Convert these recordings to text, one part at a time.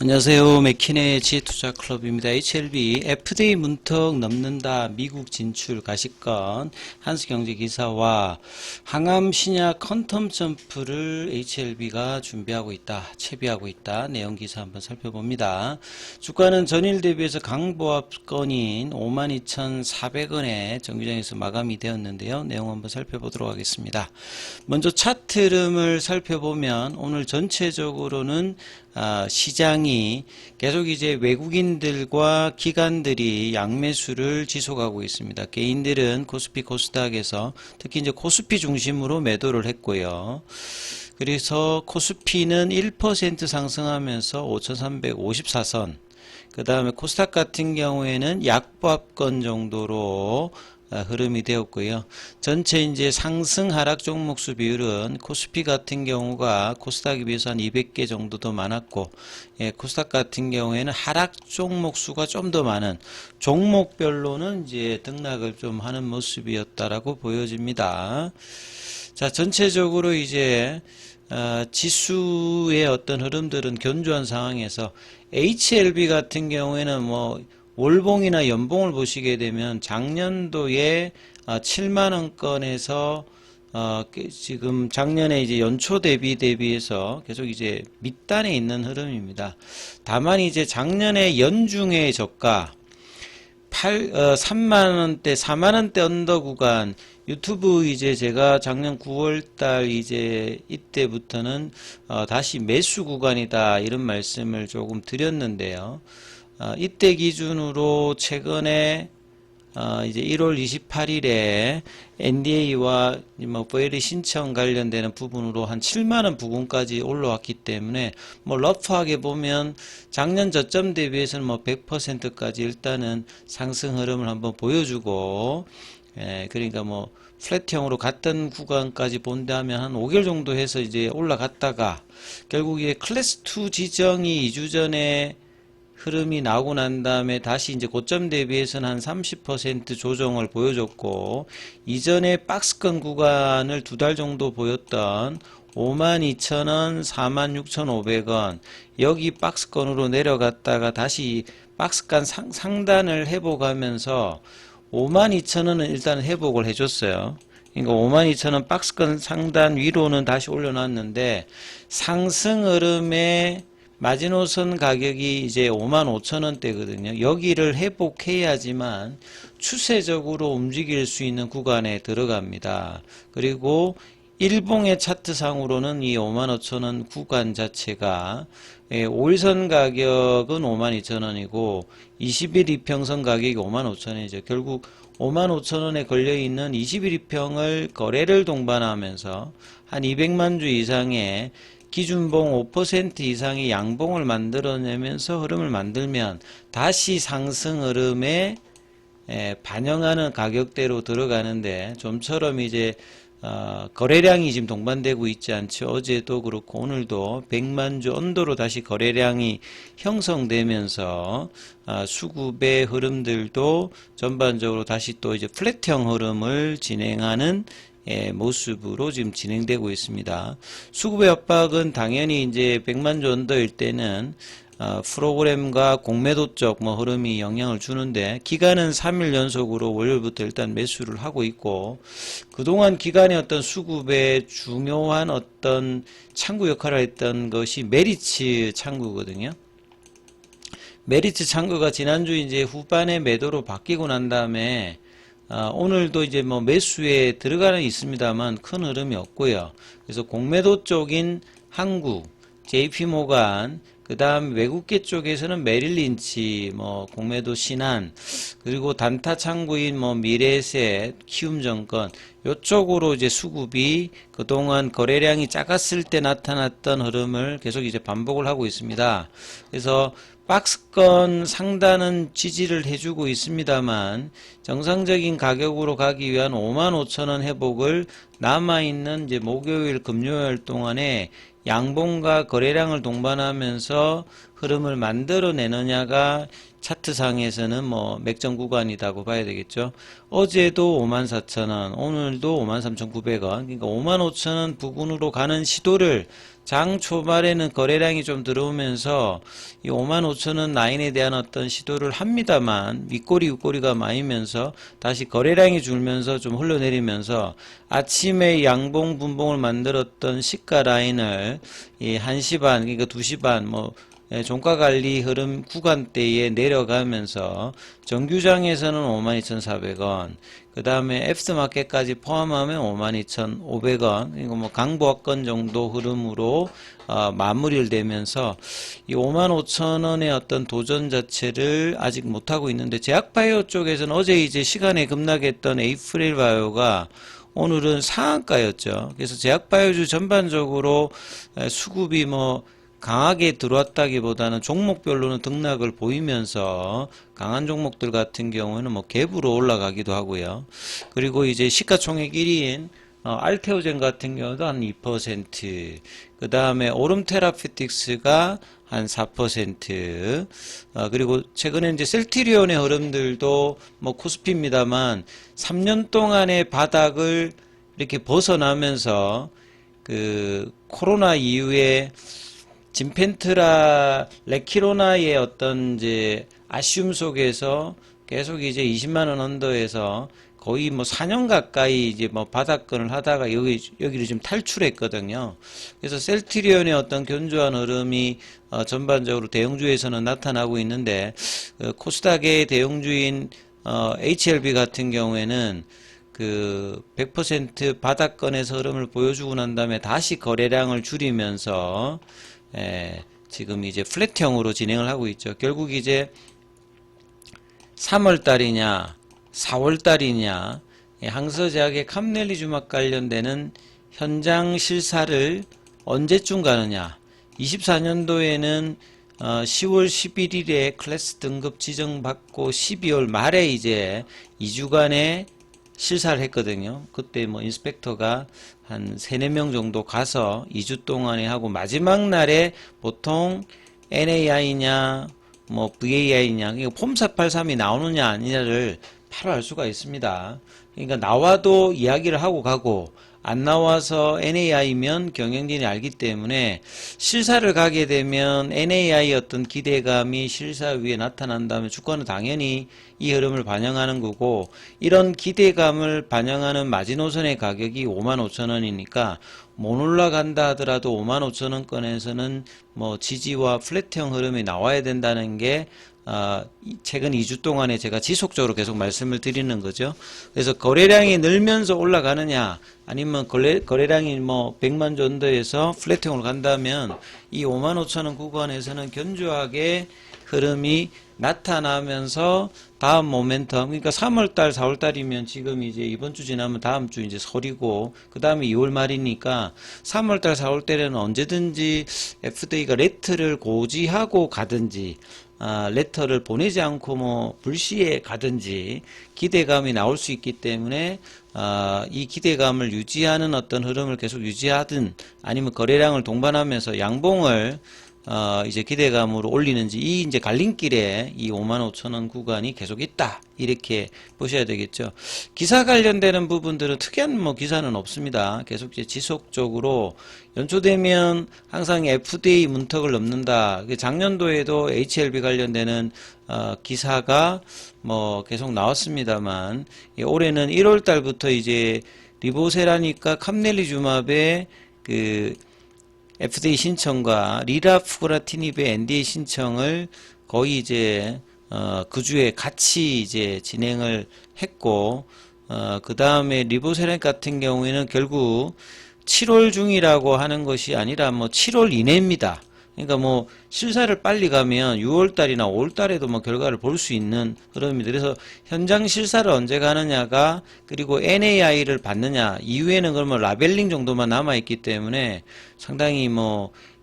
안녕하세요. 맥킨의 지혜투자클럽입니다. HLB FDA 문턱 넘는다. 미국 진출 가시권 한스경제기사와 항암 신약 퀀텀 점프를 HLB가 준비하고 있다. 채비하고 있다. 내용 기사 한번 살펴봅니다. 주가는 전일 대비해서 강보합권인 52,400원에 정규장에서 마감이 되었는데요. 내용 한번 살펴보도록 하겠습니다. 먼저 차트 흐름을 살펴보면 오늘 전체적으로는 시장이 계속 이제 외국인들과 기관들이 양매수를 지속하고 있습니다. 개인들은 코스피 코스닥에서 특히 이제 코스피 중심으로 매도를 했고요. 그래서 코스피는 1% 상승하면서 5,354선, 그 다음에 코스닥 같은 경우에는 약보합권 정도로 흐름이 되었고요. 전체 이제 상승 하락 종목수 비율은 코스피 같은 경우가 코스닥에 비해서 한 200개 정도 더 많았고, 코스닥 같은 경우에는 하락 종목수가 좀 더 많은 종목별로는 이제 등락을 좀 하는 모습이었다라고 보여집니다. 자, 전체적으로 이제 지수의 어떤 흐름들은 견조한 상황에서 HLB 같은 경우에는 뭐 월봉이나 연봉을 보시게 되면 작년도에 7만원권에서 지금 작년에 이제 연초 대비해서 계속 이제 밑단에 있는 흐름입니다. 다만 이제 작년에 연중의 저가 3만원대, 4만원대 언더 구간, 유튜브 이제 제가 작년 9월달 이제 이때부터는 다시 매수 구간이다 이런 말씀을 조금 드렸는데요. 이때 기준으로 최근에 이제 1월 28일에 NDA와 뭐 VLE 신청 관련되는 부분으로 한 7만원 부근까지 올라왔기 때문에 뭐 러프하게 보면 작년 저점 대비해서는 뭐 100%까지 일단은 상승 흐름을 한번 보여주고, 그러니까 뭐 플랫형으로 갔던 구간까지 본다면 한 5개월 정도 해서 이제 올라갔다가 결국 이제 클래스 2 지정이 2주 전에 흐름이 나오고 난 다음에 다시 이제 고점 대비해서는 한 30% 조정을 보여줬고, 이전에 박스권 구간을 2달 정도 보였던 52,000원, 46,500원 여기 박스권으로 내려갔다가 다시 박스권 상단을 회복하면서 52,000원은 일단 회복을 해줬어요. 그러니까 52,000원 박스권 상단 위로는 다시 올려놨는데 상승 흐름에 마지노선 가격이 이제 55,000원대거든요. 여기를 회복해야지만 추세적으로 움직일 수 있는 구간에 들어갑니다. 그리고 일봉의 차트상으로는 이 55,000원 구간 자체가 5일선 가격은 52,000원이고 20일 이평선 가격이 55,000원이죠. 결국 55,000원에 걸려있는 20일 이평을 거래를 동반하면서 한 200만 주 이상의 기준봉 5% 이상의 양봉을 만들어내면서 흐름을 만들면 다시 상승 흐름에 반영하는 가격대로 들어가는데, 좀처럼 이제 거래량이 지금 동반되고 있지 않죠. 어제도 그렇고 오늘도 100만 주 언더로 다시 거래량이 형성되면서 수급의 흐름들도 전반적으로 다시 또 이제 플랫형 흐름을 진행하는 모습으로 지금 진행되고 있습니다. 수급의 압박은 당연히 이제 100만 주 언더일 때는 프로그램과 공매도 쪽 뭐 흐름이 영향을 주는데, 기간은 3일 연속으로 월요일부터 일단 매수를 하고 있고, 그동안 기간의 어떤 수급의 중요한 어떤 창구 역할을 했던 것이 메리츠 창구거든요. 메리츠 창구가 지난주 이제 후반에 매도로 바뀌고 난 다음에 오늘도 이제 뭐 매수에 들어가는 있습니다만 큰 흐름이 없고요. 그래서 공매도 쪽인 한국, JP모간, 그 다음 외국계 쪽에서는 메릴린치, 뭐 공매도 신한, 그리고 단타 창구인 뭐 미래에셋, 키움증권 요쪽으로 이제 수급이 그동안 거래량이 작았을 때 나타났던 흐름을 계속 이제 반복을 하고 있습니다. 그래서 박스권 상단은 지지를 해주고 있습니다만 정상적인 가격으로 가기 위한 55,000원 회복을 남아있는 이제 목요일, 금요일 동안에 양봉과 거래량을 동반하면서 흐름을 만들어내느냐가 차트상에서는 뭐 맥점 구간이라고 봐야 되겠죠. 어제도 54,000원, 오늘도 53,900원, 그러니까 55,000원 부근으로 가는 시도를 장 초말에는 거래량이 좀 들어오면서 이 55,000원 라인에 대한 어떤 시도를 합니다만 윗꼬리 윗꼬리가 많이면서 다시 거래량이 줄면서 좀 흘러내리면서 아침에 양봉 분봉을 만들었던 시가 라인을 이 1시 반 그러니까 2시 반 종가 관리 흐름 구간대에 내려가면서 정규장에서는 52,400원, 그 다음에 애프터마켓까지 포함하면 52,500원, 그러니까 강보합권 정도 흐름으로 마무리를 되면서 이 55,000원의 어떤 도전 자체를 아직 못하고 있는데, 제약바이오 쪽에서는 어제 이제 시간에 급락했던 에이프릴바이오가 오늘은 상한가였죠. 그래서 제약바이오주 전반적으로 수급이 강하게 들어왔다기보다는 종목별로는 등락을 보이면서 강한 종목들 같은 경우에는 갭으로 올라가기도 하고요. 그리고 이제 시가총액 1위인 알테오젠 같은 경우도 한 2%, 그 다음에 오름테라피틱스가 한 4%, 그리고 최근에 이제 셀트리온의 흐름들도 코스피입니다만 3년 동안의 바닥을 이렇게 벗어나면서 그 코로나 이후에 진펜트라 레키로나의 어떤 이제 아쉬움 속에서 계속 이제 20만 원 언더에서 거의 4년 가까이 이제 바닥권을 하다가 여기를 좀 탈출했거든요. 그래서 셀트리온의 어떤 견조한 흐름이 전반적으로 대형주에서는 나타나고 있는데, 코스닥의 대형주인 HLB 같은 경우에는 그 100% 바닥권에서 흐름을 보여주고 난 다음에 다시 거래량을 줄이면서 지금 이제 플랫형으로 진행을 하고 있죠. 결국 이제 3월 달이냐 4월 달이냐 항서제약의 캄넬리주막 관련되는 현장 실사를 언제쯤 가느냐. 24년도에는 10월 11일에 클래스 등급 지정받고 12월 말에 이제 2주간의 실사를 했거든요. 그때 인스펙터가 한 3, 4명 정도 가서 2주 동안에 하고 마지막 날에 보통 NAI냐 VAI냐 폼 483이 나오느냐 아니냐를 바로 알 수가 있습니다. 그러니까 나와도 이야기를 하고 가고 안 나와서 NAI면 경영진이 알기 때문에 실사를 가게 되면 NAI 어떤 기대감이 실사 위에 나타난다면 주가는 당연히 이 흐름을 반영하는 거고, 이런 기대감을 반영하는 마지노선의 가격이 55,000원이니까 못 올라간다 하더라도 55,000원권에서는 지지와 플랫형 흐름이 나와야 된다는 게 최근 2주 동안에 제가 지속적으로 계속 말씀을 드리는 거죠. 그래서 거래량이 늘면서 올라가느냐 아니면 거래량이 100만 정도에서 플랫형으로 간다면 이 55,000원 구간에서는 견조하게 흐름이 나타나면서 다음 모멘텀, 그러니까 3월달 4월달이면 지금 이제 이번 주 지나면 다음 주 이제 설이고 그 다음에 2월 말이니까 3월달 4월달에는 언제든지 FDA가 레터를 고지하고 가든지 레터를 보내지 않고 불시에 가든지 기대감이 나올 수 있기 때문에 이 기대감을 유지하는 어떤 흐름을 계속 유지하든 아니면 거래량을 동반하면서 양봉을 이제 기대감으로 올리는지, 이 이제 갈림길에 이 55,000원 구간이 계속 있다 이렇게 보셔야 되겠죠. 기사 관련되는 부분들은 특이한 기사는 없습니다. 계속 이제 지속적으로 연초되면 항상 FDA 문턱을 넘는다. 작년도에도 HLB 관련되는 기사가 계속 나왔습니다만, 올해는 1월 달부터 이제 리보세라니까 캄넬리주맙의 그 FDA 신청과 리라프고라티닙의 NDA 신청을 거의 이제 그 주에 같이 이제 진행을 했고, 그 다음에 리보세란 같은 경우에는 결국 7월 중이라고 하는 것이 아니라 7월 이내입니다. 그러니까 실사를 빨리 가면 6월달이나 5월달에도 결과를 볼 수 있는 흐름입니다. 그래서 현장 실사를 언제 가느냐가, 그리고 NAI를 받느냐 이후에는 그러면 라벨링 정도만 남아있기 때문에 상당히 1,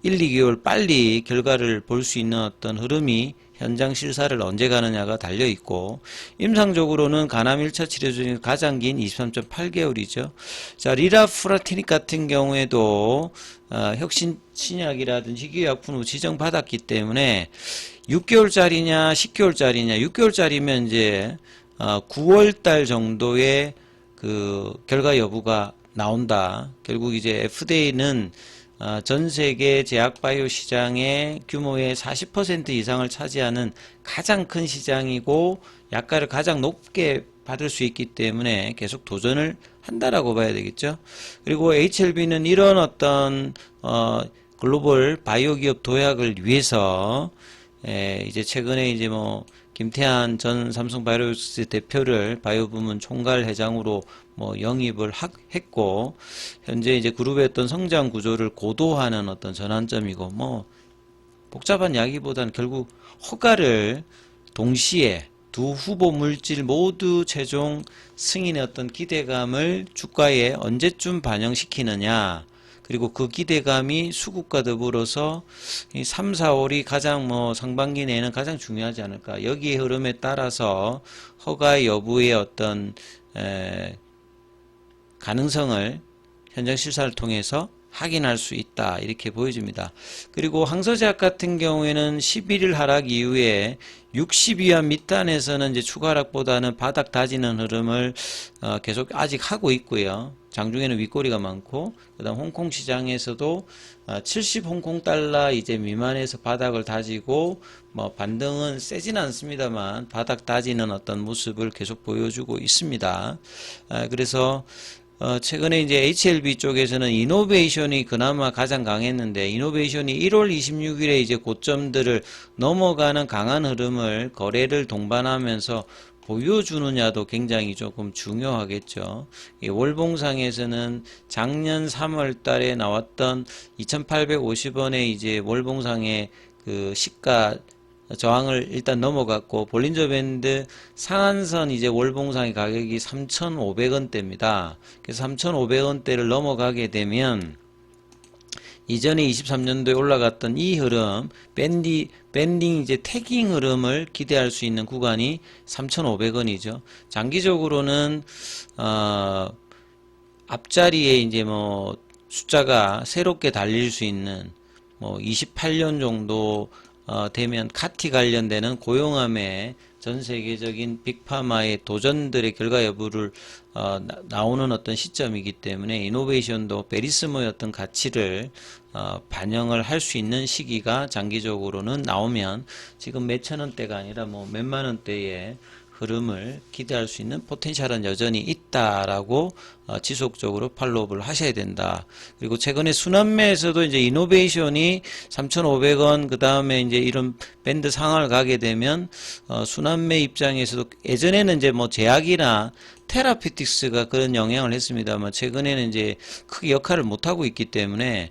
2개월 빨리 결과를 볼 수 있는 어떤 흐름이 현장 실사를 언제 가느냐가 달려있고, 임상적으로는 간암 1차 치료 중에 가장 긴 23.8개월이죠. 자, 리라프라티닉 같은 경우에도 혁신 신약이라든지 희귀약품으로 지정받았기 때문에 6개월짜리냐 10개월짜리냐, 6개월짜리면 이제 9월달 정도의 그 결과 여부가 나온다. 결국 이제 FDA는 전 세계 제약바이오 시장의 규모의 40% 이상을 차지하는 가장 큰 시장이고 약가를 가장 높게 받을 수 있기 때문에 계속 도전을 한다라고 봐야 되겠죠. 그리고 HLB는 이런 어떤 글로벌 바이오 기업 도약을 위해서 이제 최근에 이제 뭐 김태한 전 삼성바이오로직스 대표를 바이오 부문 총괄 회장으로 뭐 영입을 했고, 현재 이제 그룹의 어떤 성장 구조를 고도화하는 어떤 전환점이고, 뭐 복잡한 이야기보다는 결국 허가를 동시에 두 후보 물질 모두 최종 승인의 어떤 기대감을 주가에 언제쯤 반영시키느냐, 그리고 그 기대감이 수급과 더불어서 이 3, 4월이 가장 뭐 상반기 내에는 가장 중요하지 않을까. 여기의 흐름에 따라서 허가 여부의 어떤 가능성을 현장 실사를 통해서 확인할 수 있다, 이렇게 보여집니다. 그리고 항서제약 같은 경우에는 11일 하락 이후에 60위안 밑단에서는 이제 추가 하락보다는 바닥 다지는 흐름을 계속 아직 하고 있고요. 장중에는 윗꼬리가 많고, 그다음 홍콩 시장에서도 70 홍콩 달러 이제 미만에서 바닥을 다지고, 뭐 반등은 세진 않습니다만 바닥 다지는 어떤 모습을 계속 보여주고 있습니다. 그래서 최근에 이제 HLB 쪽에서는 이노베이션이 그나마 가장 강했는데, 이노베이션이 1월 26일에 이제 고점들을 넘어가는 강한 흐름을 거래를 동반하면서 보여주느냐도 굉장히 조금 중요하겠죠. 이 월봉상에서는 작년 3월 달에 나왔던 2,850원의 이제 월봉상의 그 시가 저항을 일단 넘어갔고, 볼린저 밴드 상한선 이제 월봉상의 가격이 3,500원대입니다. 그래서 3,500원대를 넘어가게 되면 이전에 23년도에 올라갔던 이 흐름, 밴딩 이제 태깅 흐름을 기대할 수 있는 구간이 3,500원이죠. 장기적으로는 앞자리에 이제 뭐 숫자가 새롭게 달릴 수 있는 뭐 28년 정도 되면 카티 관련되는 고용암의 전 세계적인 빅파마의 도전들의 결과 여부를 나오는 어떤 시점이기 때문에 이노베이션도 베리스모의 어떤 가치를 반영을 할 수 있는 시기가 장기적으로는 나오면 지금 몇천 원대가 아니라 뭐 몇만 원대의 흐름을 기대할 수 있는 포텐셜은 여전히 있다라고 지속적으로 팔로우를 하셔야 된다. 그리고 최근에 순환매에서도 이제 이노베이션이 3,500원, 그 다음에 이제 이런 밴드 상황을 가게 되면 순환매 입장에서도 예전에는 이제 뭐 제약이나 테라피틱스가 그런 영향을 했습니다만 최근에는 이제 크게 역할을 못하고 있기 때문에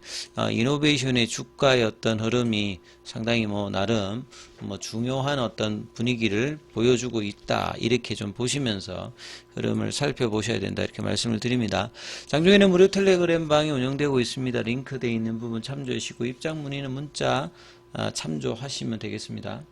이노베이션의 주가의 어떤 흐름이 상당히 뭐 나름 뭐 중요한 어떤 분위기를 보여주고 있다, 이렇게 좀 보시면서 흐름을 살펴보셔야 된다, 이렇게 말씀을 드립니다. 장중에는 무료 텔레그램 방이 운영되고 있습니다. 링크되어 있는 부분 참조하시고 입장 문의는 문자 참조하시면 되겠습니다.